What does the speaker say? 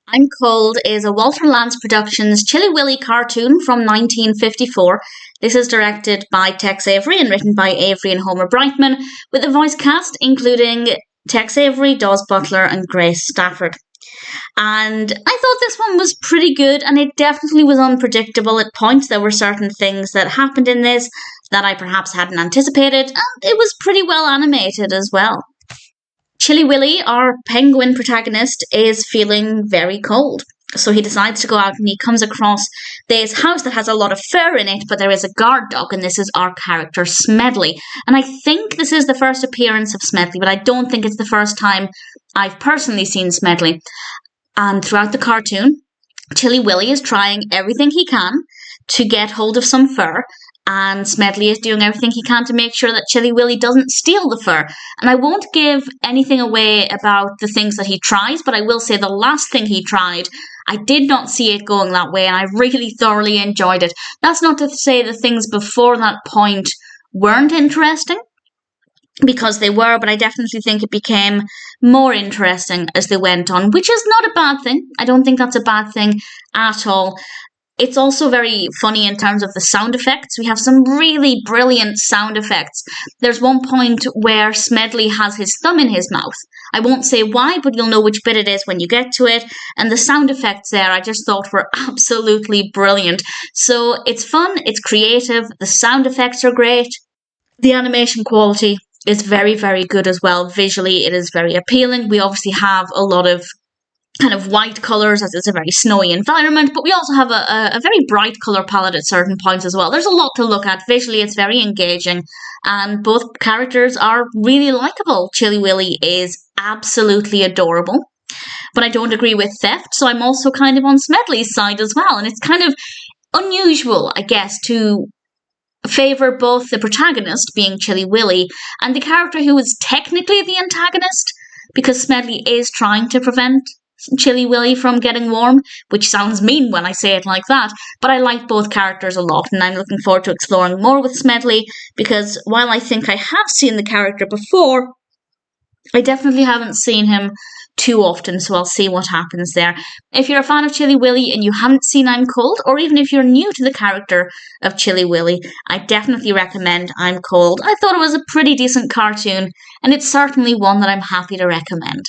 I'm Cold is a Walter Lantz Productions Chilly Willy cartoon from 1954. This is directed by Tex Avery and written by Avery and Homer Brightman, with a voice cast including Tex Avery, Daws Butler, and Grace Stafford. And I thought this one was pretty good, and it definitely was unpredictable at points. There were certain things that happened in this that I perhaps hadn't anticipated, and it was pretty well animated as well. Chilly Willy, our penguin protagonist, is feeling very cold. So he decides to go out and he comes across this house that has a lot of fur in it, but there is a guard dog, and this is our character Smedley. And I think this is the first appearance of Smedley, but I don't think it's the first time I've personally seen Smedley. And throughout the cartoon, Chilly Willy is trying everything he can to get hold of some fur, and Smedley is doing everything he can to make sure that Chilly Willy doesn't steal the fur. And I won't give anything away about the things that he tries, but I will say the last thing he tried, I did not see it going that way, and I really thoroughly enjoyed it. That's not to say the things before that point weren't interesting, because they were, but I definitely think it became more interesting as they went on, which is not a bad thing. I don't think that's a bad thing at all. It's also very funny in terms of the sound effects. We have some really brilliant sound effects. There's one point where Smedley has his thumb in his mouth. I won't say why, but you'll know which bit it is when you get to it. And the sound effects there, I just thought were absolutely brilliant. So it's fun, it's creative, the sound effects are great. The animation quality is very, very good as well. Visually, it is very appealing. We obviously have a lot of kind of white colours as it's a very snowy environment, but we also have a very bright colour palette at certain points as well. There's a lot to look at. Visually, it's very engaging, and both characters are really likeable. Chilly Willy is absolutely adorable, but I don't agree with theft, so I'm also kind of on Smedley's side as well, and it's kind of unusual, I guess, to favour both the protagonist, being Chilly Willy, and the character who is technically the antagonist, because Smedley is trying to prevent Chilly Willy from getting warm, which sounds mean when I say it like that, but I like both characters a lot, and I'm looking forward to exploring more with Smedley, because while I think I have seen the character before, I definitely haven't seen him too often, so I'll see what happens there. If you're a fan of Chilly Willy and you haven't seen I'm Cold, or even if you're new to the character of Chilly Willy, I definitely recommend I'm Cold. I thought it was a pretty decent cartoon, and it's certainly one that I'm happy to recommend.